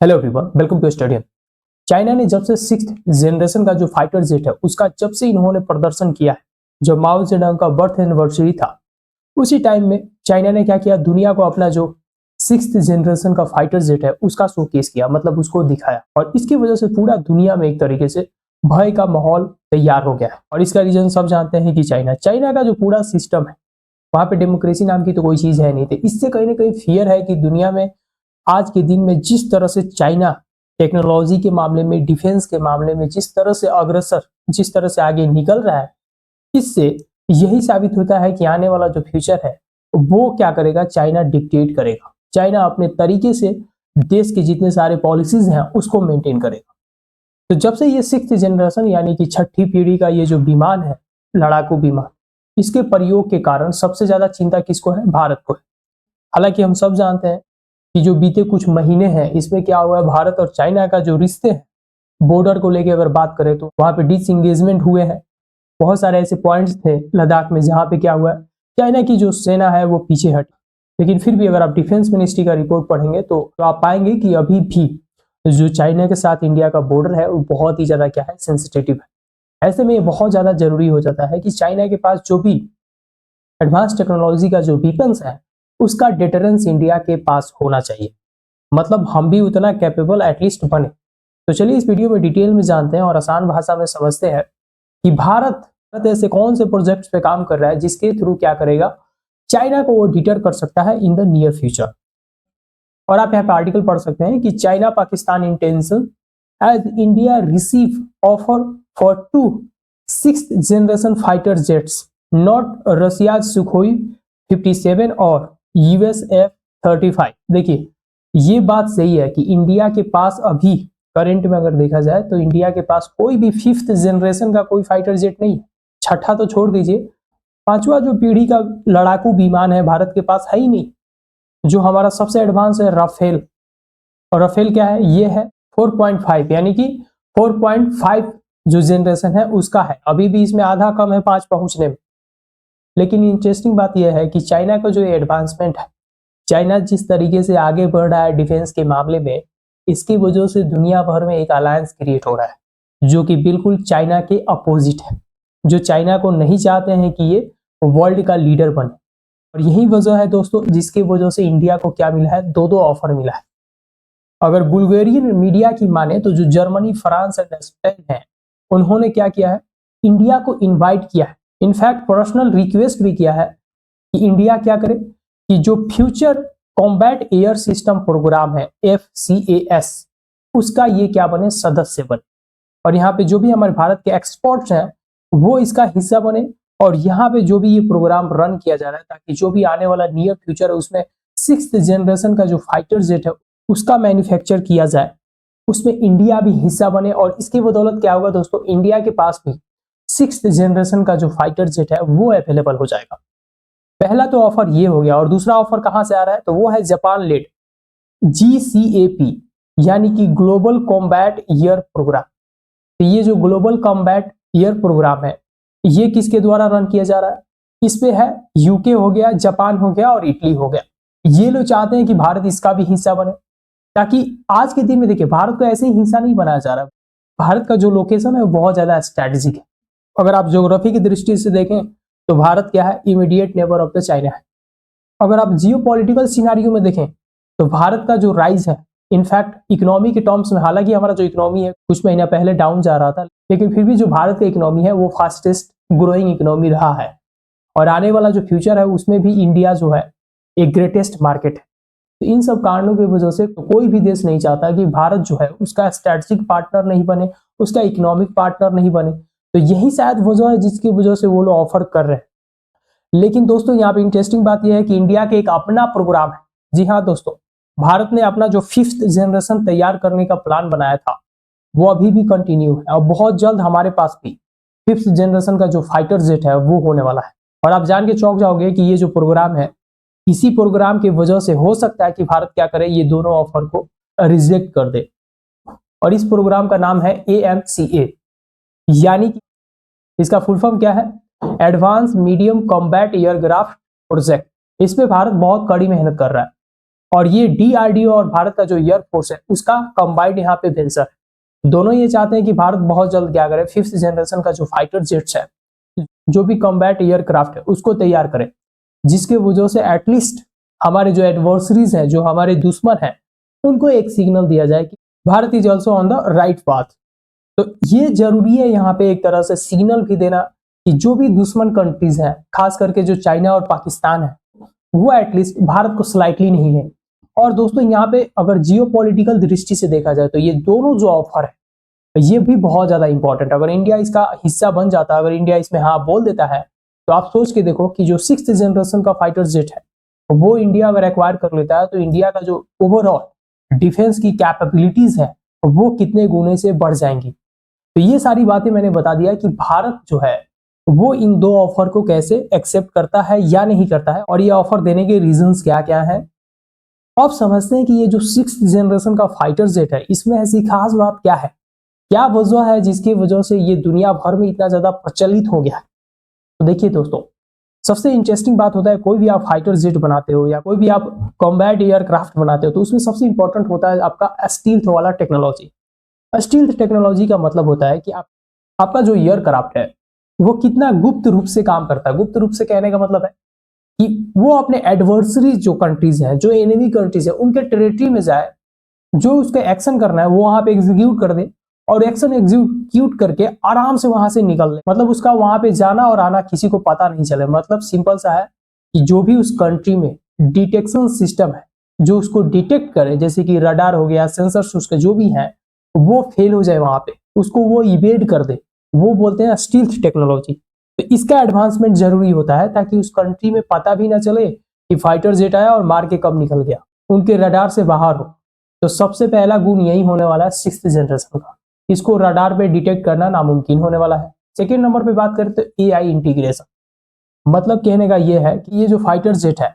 Hello everyone, welcome to study. China ने जब से 6th जनरेशन का जो फाइटर जेट है उसका जब से इन्होंने प्रदर्शन किया है, जो माओ जेडंग का बर्थ एनिवर्सरी था उसी टाइम में चाइना ने क्या किया, दुनिया को अपना जो 6th जनरेशन का फाइटर जेट है उसका शोकेस किया, मतलब उसको दिखाया। और इसकी वजह से पूरा दुनिया में एक तरीके से भय का माहौल तैयार हो गया है। और इसका रीजन सब जानते हैं कि चाइना का जो पूरा सिस्टम है वहां पे डेमोक्रेसी नाम की तो कोई चीज है नहीं थी। इससे कहीं ना कहीं फियर है कि दुनिया में आज के दिन में जिस तरह से चाइना टेक्नोलॉजी के मामले में, डिफेंस के मामले में जिस तरह से अग्रसर, जिस तरह से आगे निकल रहा है, इससे यही साबित होता है कि आने वाला जो फ्यूचर है वो क्या करेगा, चाइना डिक्टेट करेगा। चाइना अपने तरीके से देश के जितने सारे पॉलिसीज हैं उसको मेंटेन करेगा। तो जब से ये 6th जनरेशन यानी कि छठी पीढ़ी का ये जो विमान है, लड़ाकू विमान, इसके प्रयोग के कारण सबसे ज्यादा चिंता किसको है? भारत को है। हालांकि हम सब जानते हैं कि जो बीते कुछ महीने हैं इसमें क्या हुआ है, भारत और चाइना का जो रिश्ते हैं, बॉर्डर को लेकर अगर बात करें तो वहां पे डिसएंगेजमेंट हुए हैं। बहुत सारे ऐसे पॉइंट्स थे लद्दाख में जहां पे क्या हुआ है, चाइना की जो सेना है वो पीछे हटी। लेकिन फिर भी अगर आप डिफेंस मिनिस्ट्री का रिपोर्ट पढ़ेंगे तो आप पाएंगे कि अभी भी जो चाइना के साथ इंडिया का बॉर्डर है वो बहुत ही ज्यादा क्या है, सेंसिटिव है। ऐसे में ये बहुत ज्यादा जरूरी हो जाता है कि चाइना के पास जो भी एडवांस टेक्नोलॉजी का जो वीपन्स है उसका डिटरेंस इंडिया के पास होना चाहिए, मतलब हम भी उतना कैपेबल एटलीस्ट बने। तो चलिए इस वीडियो में डिटेल में जानते हैं और आसान भाषा में समझते हैं कि भारत ऐसे कौन से प्रोजेक्ट्स पे काम कर रहा है जिसके थ्रू क्या करेगा, चाइना को वो डिटर कर सकता है इन द नियर फ्यूचर। और आप यहाँ पे आर्टिकल पढ़ सकते हैं कि China Pakistan intention as India receive offer for 2 6th generation fighter jets, not Russia Sukhoi 57 और यूएस F-35। देखिए ये बात सही है कि इंडिया के पास अभी करंट में अगर देखा जाए तो इंडिया के पास कोई भी 5th जनरेशन का कोई फाइटर जेट नहीं है। छठा तो छोड़ दीजिए, 5वां जो पीढ़ी का लड़ाकू विमान है भारत के पास है ही नहीं। जो हमारा सबसे एडवांस है राफेल, और राफेल क्या है, ये है 4.5 यानी कि 4.5 जो जनरेशन है उसका है। अभी भी इसमें आधा कम है 5 पहुंचने में। लेकिन इंटरेस्टिंग बात यह है कि चाइना का जो एडवांसमेंट है, चाइना जिस तरीके से आगे बढ़ रहा है डिफेंस के मामले में, इसकी वजह से दुनिया भर में एक अलायंस क्रिएट हो रहा है जो कि बिल्कुल चाइना के अपोजिट है, जो चाइना को नहीं चाहते हैं कि ये वर्ल्ड का लीडर बने। और यही वजह है दोस्तों जिसकी वजह से इंडिया को क्या मिला है, दो ऑफर मिला है। अगर बुल्गारियन मीडिया की माने तो जो जर्मनी, फ्रांस एंड स्पेन है उन्होंने क्या किया है, इंडिया को इन्वाइट किया है, इनफैक्ट पर्सनल रिक्वेस्ट भी किया है कि इंडिया क्या करे कि जो future combat air system program है FCAS, उसका ये क्या बने, सदस्य बने। और यहाँ पे जो भी हमारे भारत के एक्सपर्ट्स हैं वो इसका हिस्सा बने। और यहाँ पे जो भी ये प्रोग्राम रन किया जा रहा है ताकि जो भी आने वाला नियर फ्यूचर है उसमें 6th जनरेशन का जो फाइटर जेट है उसका मैन्युफैक्चर किया जाए, उसमें इंडिया भी हिस्सा बने। और इसकी बदौलत क्या होगा दोस्तों, इंडिया के पास भी 6th जनरेशन का जो फाइटर जेट है वो अवेलेबल हो जाएगा। पहला तो ऑफर ये हो गया। और दूसरा ऑफर कहां से आ रहा है, तो वो है जापान लेड GCAP यानी कि ग्लोबल कॉम्बैट एयर प्रोग्राम। तो ये जो ग्लोबल कॉम्बैट एयर प्रोग्राम है ये किसके द्वारा रन किया जा रहा है, इस पे है यूके हो गया, जापान हो गया और इटली हो गया। ये लोग चाहते हैं कि भारत इसका भी हिस्सा बने, ताकि आज के दिन में देखिए भारत को ऐसे ही हिस्सा नहीं बनाया जा रहा। भारत का जो लोकेशन है वो बहुत ज्यादा स्ट्रेटेजिक है। अगर आप ज्योग्राफी की दृष्टि से देखें तो भारत क्या है, immediate neighbour of the China है। अगर आप जियोपॉलिटिकल सिनारियो में देखें तो भारत का जो राइज है, इनफैक्ट इकोनॉमी के टर्म्स में, हालांकि हमारा जो इकोनॉमी है कुछ महीना पहले डाउन जा रहा था, लेकिन फिर भी जो भारत का इकोनॉमी है वो फास्टेस्ट ग्रोइंग इकोनॉमी रहा है। और आने वाला जो फ्यूचर है उसमें भी इंडिया जो है एक ग्रेटेस्ट मार्केट है। तो इन सब कारणों की वजह से कोई भी देश नहीं चाहता कि भारत जो है उसका स्ट्रेटेजिक पार्टनर नहीं बने, उसका इकोनॉमिक पार्टनर नहीं बने। तो यही शायद वजह है जिसकी वजह से वो लोग ऑफर कर रहे हैं। लेकिन दोस्तों यहाँ पे इंटरेस्टिंग बात यह है कि इंडिया के एक अपना प्रोग्राम है। जी हाँ दोस्तों, भारत ने अपना जो 5th जनरेशन तैयार करने का प्लान बनाया था वो अभी भी कंटिन्यू है। और बहुत जल्द हमारे पास भी 5th जनरेशन का जो फाइटर जेट है वो होने वाला है। और आप जान के चौंक जाओगे कि ये जो प्रोग्राम है, इसी प्रोग्राम की वजह से हो सकता है कि भारत क्या करे, ये दोनों ऑफर को रिजेक्ट कर दे। और इस प्रोग्राम का नाम है AMCA, यानी कि इसका फुल फॉर्म क्या है, advance medium combat aircraft project. इस पे भारत बहुत कड़ी मेहनत कर रहा है। और ये DRDO और भारत का जो एयरफोर्स है उसका कंबाइंड यहाँ पे वेंचर है। दोनों ये चाहते हैं कि भारत बहुत जल्द क्या करे, 5th जनरेशन का जो फाइटर जेट्स है, जो भी कॉम्बैट एयरक्राफ्ट है उसको तैयार करे, जिसके वजह से एटलीस्ट हमारे जो एडवर्सरीज हैं, जो हमारे दुश्मन हैं, उनको एक सिग्नल दिया जाए कि Bharat is also on the right path. तो ये जरूरी है यहाँ पे एक तरह से सिग्नल भी देना कि जो भी दुश्मन कंट्रीज हैं, खास करके जो चाइना और पाकिस्तान है, वो एटलीस्ट भारत को स्लाइटली नहीं है। और दोस्तों यहाँ पे अगर जियोपॉलिटिकल दृष्टि से देखा जाए तो ये दोनों जो ऑफर है ये भी बहुत ज्यादा इंपॉर्टेंट। अगर इंडिया इसका हिस्सा बन जाता है, अगर इंडिया इसमें हाँ बोल देता है, तो आप सोच के देखो कि जो 6th जनरेशन का फाइटर जेट है वो इंडिया अगर एक्वायर कर लेता है तो इंडिया का जो ओवरऑल डिफेंस की कैपेबिलिटीज है वो कितने गुने से बढ़ जाएंगी। तो ये सारी बातें मैंने बता दिया कि भारत जो है वो इन दो ऑफर को कैसे एक्सेप्ट करता है या नहीं करता है, और ये ऑफर देने के रीजंस क्या क्या है। अब समझते हैं कि ये जो 6th जनरेशन का फाइटर जेट है इसमें ऐसी खास बात क्या है, क्या वजह है जिसकी वजह से ये दुनिया भर में इतना ज्यादा प्रचलित हो गया है। तो देखिए दोस्तों, सबसे इंटरेस्टिंग बात होता है कोई भी आप फाइटर जेट बनाते हो या कोई भी आप कॉम्बैट एयरक्राफ्ट बनाते हो तो उसमें सबसे इंपॉर्टेंट होता है आपका स्टील्थ वाला टेक्नोलॉजी। स्टील्थ टेक्नोलॉजी का मतलब होता है कि आपका जो एयरक्राफ्ट है वो कितना गुप्त रूप से काम करता है। गुप्त रूप से कहने का मतलब है कि वो अपने एडवर्सरी जो कंट्रीज हैं, जो एनिमी कंट्रीज है, उनके टेरिटरी में जाए, जो उसका एक्शन करना है वो वहां पे एग्जीक्यूट कर दे, और एक्शन एग्जीक्यूट करके आराम से वहां से निकल ले। मतलब उसका वहां पे जाना और आना किसी को पता नहीं चले। मतलब सिंपल सा है कि जो भी उस कंट्री में डिटेक्शन सिस्टम है जो उसको डिटेक्ट करे, जैसे कि रडार हो गया, सेंसर्स उसके जो भी हैं, वो फेल हो जाए वहां पे, उसको वो इवेड कर दे, वो बोलते हैं स्टील्थ टेक्नोलॉजी। तो इसका एडवांसमेंट जरूरी होता है ताकि उस कंट्री में पता भी ना चले कि फाइटर जेट आया और मार के कब निकल गया, उनके रडार से बाहर हो। तो सबसे पहला गुण यही होने वाला है 6th जनरेशन का, इसको रडार पे डिटेक्ट करना नामुमकिन होने वाला है। सेकेंड नंबर पे बात करें तो AI इंटीग्रेशन। मतलब कहने का यह है कि ये जो फाइटर जेट है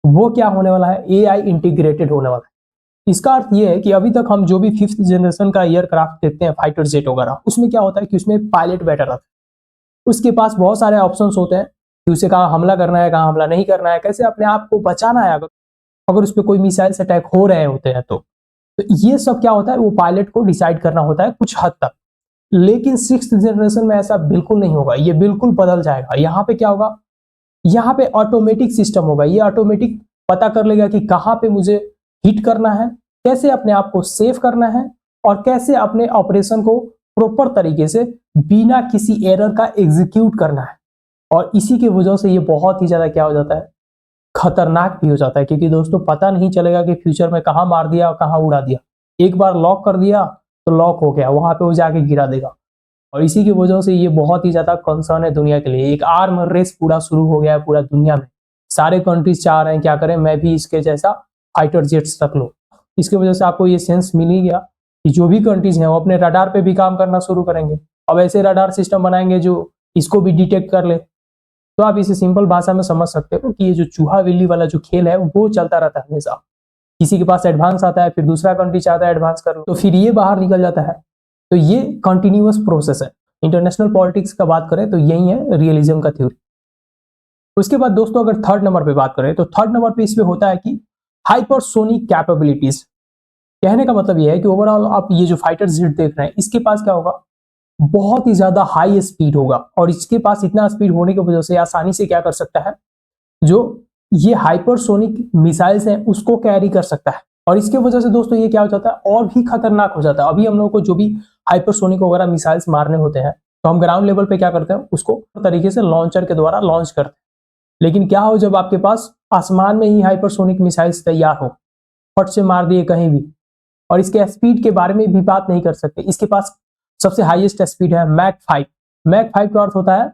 वो क्या होने वाला है, AI इंटीग्रेटेड होने वाला है। इसका अर्थ ये है कि अभी तक हम जो भी 5th जनरेशन का एयरक्राफ्ट देखते हैं, फाइटर जेट वगैरह, उसमें क्या होता है कि उसमें पायलट बैठा रहता है, उसके पास बहुत सारे ऑप्शंस होते हैं कि उसे कहाँ हमला करना है, कहाँ हमला नहीं करना है, कैसे अपने आप को बचाना है अगर उस पर कोई मिसाइल्स अटैक हो रहे होते हैं। तो ये सब क्या होता है, वो पायलट को डिसाइड करना होता है कुछ हद तक। लेकिन 6th जनरेशन में ऐसा बिल्कुल नहीं होगा, ये बिल्कुल बदल जाएगा। यहाँ पे क्या होगा, यहाँ पे ऑटोमेटिक सिस्टम होगा। ये ऑटोमेटिक पता कर लेगा कि कहाँ पे मुझे हिट करना है, कैसे अपने आप को सेव करना है, और कैसे अपने ऑपरेशन को प्रॉपर तरीके से बिना किसी एरर का एग्जीक्यूट करना है। और इसी की वजह से ये बहुत ही ज्यादा क्या हो जाता है, खतरनाक भी हो जाता है, क्योंकि दोस्तों पता नहीं चलेगा कि फ्यूचर में कहाँ मार दिया और कहाँ उड़ा दिया। एक बार लॉक कर दिया तो लॉक हो गया, वहां पे वो जाके गिरा देगा। और इसी की वजह से ये बहुत ही ज्यादा कंसर्न है दुनिया के लिए। एक आर्म रेस पूरा शुरू हो गया है पूरा दुनिया में। सारे कंट्रीज चाह रहे हैं क्या करें, मैं भी इसके जैसा फाइटर जेट्स रख लूं। इसकी वजह से आपको ये सेंस मिल ही गया कि जो भी कंट्रीज हैं वो अपने रडार पे भी काम करना शुरू करेंगे। अब ऐसे रडार सिस्टम बनाएंगे जो इसको भी डिटेक्ट कर ले। तो आप इसे सिंपल भाषा में समझ सकते हो कि ये जो चूहा बिल्ली वाला जो खेल है वो चलता रहता है हमेशा। किसी के पास एडवांस आता है, फिर दूसरा कंट्री चाहता है एडवांस कर लो, तो फिर ये बाहर निकल जाता है। तो ये कंटिन्यूअस प्रोसेस है। इंटरनेशनल पॉलिटिक्स का बात करें तो यही है रियलिज्म का थ्योरी। उसके बाद दोस्तों अगर थर्ड नंबर पे बात करें तो थर्ड नंबर पे इसमें होता है कि हाइपरसोनिक कैपेबिलिटीज। कहने का मतलब यह है कि ओवरऑल आप ये जो फाइटर जेट देख रहे हैं इसके पास क्या होगा, बहुत ही ज्यादा हाई स्पीड होगा। और इसके पास इतना स्पीड होने की वजह से आसानी से क्या कर सकता है, जो ये हाइपरसोनिक मिसाइल्स हैं उसको कैरी कर सकता है। और इसके वजह से दोस्तों ये क्या हो जाता है, और भी खतरनाक हो जाता है। अभी हम लोगों को जो भी हाइपरसोनिक वगैरह मिसाइल्स मारने होते हैं तो हम ग्राउंड लेवल पे क्या करते हैं, उसको तरीके से लॉन्चर के द्वारा लॉन्च करते हैं। लेकिन क्या हो जब आपके पास आसमान में ही हाइपरसोनिक मिसाइल्स तैयार हो, फट से मार दिए कहीं भी। और इसके स्पीड के बारे में भी बात नहीं कर सकते। इसके पास सबसे हाईएस्ट स्पीड है मैक 5। मैक 5 का अर्थ होता है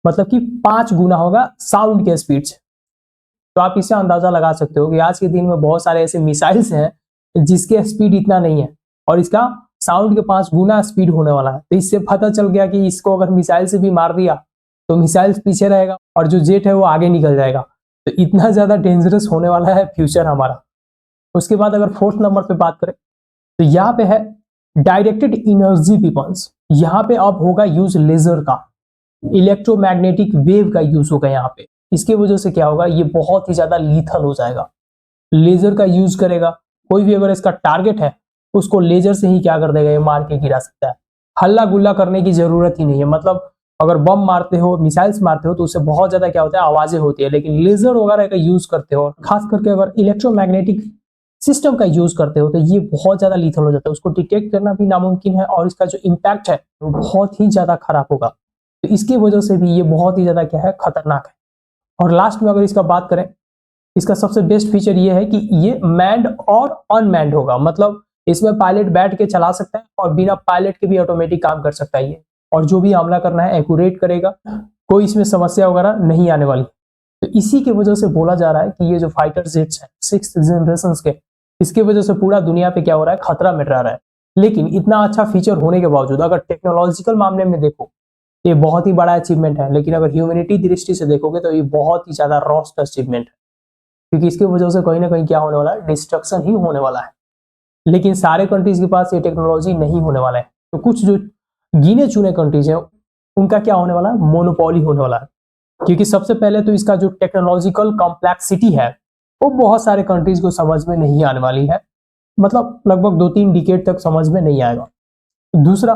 मतलब कि 5 गुना होगा साउंड के स्पीड से। तो आप इससे अंदाजा लगा सकते हो कि आज के दिन में बहुत सारे ऐसे मिसाइल्स हैं जिसके स्पीड इतना नहीं है और इसका साउंड के 5 गुना स्पीड होने वाला है। तो इससे पता चल गया कि इसको अगर मिसाइल से भी मार दिया तो मिसाइल पीछे रहेगा और जो जेट है वो आगे निकल जाएगा। तो इतना ज्यादा डेंजरस होने वाला है फ्यूचर हमारा। उसके बाद अगर फोर्थ नंबर पे बात करें तो यहाँ पे है डायरेक्टेड एनर्जी वेपन्स। यहाँ पे अब होगा यूज लेजर का, इलेक्ट्रोमैग्नेटिक वेव का यूज होगा यहाँ पे। इसके वजह से क्या होगा, ये बहुत ही ज्यादा लीथल हो जाएगा। लेजर का यूज करेगा। कोई भी अगर इसका टारगेट है उसको लेजर से ही क्या कर देगा, ये मार के गिरा सकता है। हल्ला गुल्ला करने की जरूरत ही नहीं है। मतलब अगर बम मारते हो, मिसाइल्स मारते हो तो उससे बहुत ज्यादा क्या होता है, आवाजें होती है। लेकिन लेजर वगैरह का यूज करते हो, खास करके अगर इलेक्ट्रोमैग्नेटिक सिस्टम का यूज करते हो, तो ये बहुत ज्यादा लीथल हो जाता है। उसको डिटेक्ट करना भी नामुमकिन है और इसका जो इम्पैक्ट है वो बहुत ही ज्यादा खराब होगा। तो इसकी वजह से भी ये बहुत ही ज्यादा क्या है, खतरनाक है। और लास्ट में अगर इसका बात करें, इसका सबसे बेस्ट फीचर ये है कि ये मैन्ड और अनमैन्ड होगा। मतलब इसमें पायलट बैठ के चला सकता है और बिना पायलट के भी ऑटोमेटिक काम कर सकता है ये। और जो भी हमला करना है एक्यूरेट करेगा, कोई इसमें समस्या वगैरह नहीं आने वाली। तो इसी की वजह से बोला जा रहा है कि ये जो फाइटर जेट्स हैं 6th जनरेशन के, इसकी वजह से पूरा दुनिया पे क्या हो रहा है, खतरा मंडरा रहा है। लेकिन इतना अच्छा फीचर होने के बावजूद अगर टेक्नोलॉजिकल मामले में देखो, ये बहुत ही बड़ा अचीवमेंट है। लेकिन अगर ह्यूमैनिटी दृष्टि से देखोगे तो ये बहुत ही ज्यादा रॉस्ट अचीवमेंट है, क्योंकि इसकी वजह से कहीं ना कहीं क्या होने वाला है, डिस्ट्रक्शन ही होने वाला है। लेकिन सारे कंट्रीज के पास ये टेक्नोलॉजी नहीं होने वाला है। तो कुछ जो गिने चुने कंट्रीज हैं उनका क्या होने वाला है, मोनोपोली होने वाला है। क्योंकि सबसे पहले तो इसका जो टेक्नोलॉजिकल कॉम्प्लेक्सिटी है वो बहुत सारे कंट्रीज को समझ में नहीं आने वाली है। मतलब लगभग 2-3 डिकेड तक समझ में नहीं आएगा। दूसरा,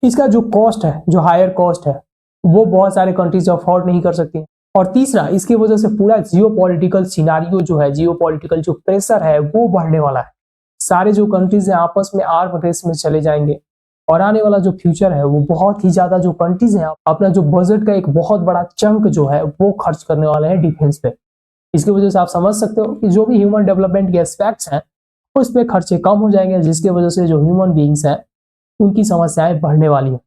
इसका जो कॉस्ट है, जो हायर कॉस्ट है, वो बहुत सारे कंट्रीज अफोर्ड नहीं कर सकती। और तीसरा, इसकी वजह से पूरा जियोपॉलिटिकल सिनारियो जो है, जियोपॉलिटिकल जो प्रेशर है वो बढ़ने वाला है। सारे जो कंट्रीज हैं आपस में आर्म रेस में चले जाएंगे और आने वाला जो फ्यूचर है वो बहुत ही ज्यादा, जो कंट्रीज हैं अपना जो बजट का एक बहुत बड़ा चंक जो है वो खर्च करने वाले हैं डिफेंस पे। इसकी वजह से आप समझ सकते हो कि जो भी ह्यूमन डेवलपमेंट के एस्पेक्ट्स हैं उस पर खर्चे कम हो जाएंगे, जिसकी वजह से जो ह्यूमन बींग्स हैं उनकी समस्याएं बढ़ने वाली हैं।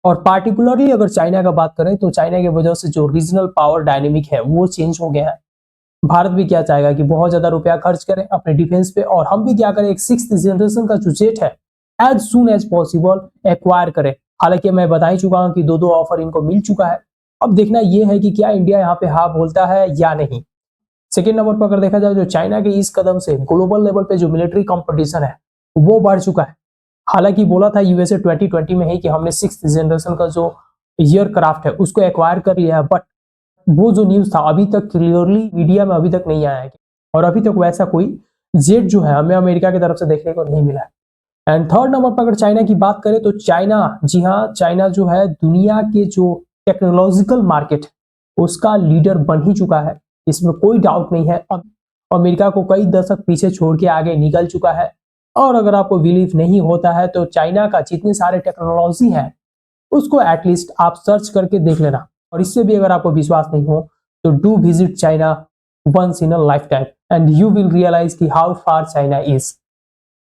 और पार्टिकुलरली अगर चाइना का बात करें तो चाइना की वजह से जो रीजनल पावर डायनेमिक है वो चेंज हो गया है। भारत भी क्या चाहेगा कि बहुत ज्यादा रुपया खर्च करें अपने डिफेंस पे, और हम भी क्या करें, एक 6th जनरेशन का जो जेट है as soon as possible acquire करें। हालांकि मैं बता ही चुका हूं कि 2-2 ऑफर इनको मिल चुका है। अब देखना यह है कि क्या इंडिया यहाँ पे हाँ बोलता है या नहीं। सेकेंड नंबर पर अगर देखा जाए, जो चाइना के इस कदम से ग्लोबल लेवल पे जो मिलिट्री कंपटीशन है वो बढ़ चुका है। हालांकि बोला था यूएसए 2020 में ही कि हमने 6th जनरेशन का जो एयरक्राफ्ट है उसको एक्वायर कर लिया है, बट वो जो न्यूज था अभी तक क्लियरली मीडिया में अभी तक नहीं आया है। और अभी तक वैसा कोई जेट जो है हमें अमेरिका की तरफ से देखने को नहीं मिला है। एंड थर्ड नंबर पर अगर चाइना की बात करें तो चाइना, जी हाँ, चाइना जो है दुनिया के जो टेक्नोलॉजिकल मार्केट उसका लीडर बन ही चुका है, इसमें कोई डाउट नहीं है। अमेरिका को कई दशक पीछे छोड़ के आगे निकल चुका है। और अगर आपको बिलीव नहीं होता है तो चाइना का जितने सारे टेक्नोलॉजी है उसको एटलीस्ट आप सर्च करके देख लेना। और इससे भी अगर आपको विश्वास नहीं हो तो do visit China once in a lifetime and you will realise कि हाउ फार चाइना इज।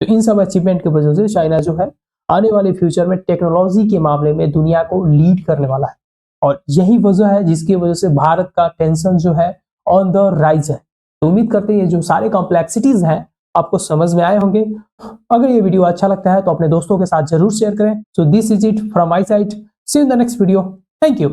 तो इन सब अचीवमेंट की वजह से चाइना जो है आने वाले फ्यूचर में टेक्नोलॉजी के मामले में दुनिया को लीड करने वाला है। और यही वजह है जिसकी वजह से भारत का टेंशन जो है ऑन द राइज है। तो उम्मीद करते हैं ये जो सारे कॉम्प्लेक्सिटीज हैं आपको समझ में आए होंगे। अगर ये वीडियो अच्छा लगता है तो अपने दोस्तों के साथ जरूर शेयर करें। So this is it from my side, see you in the next video, thank you.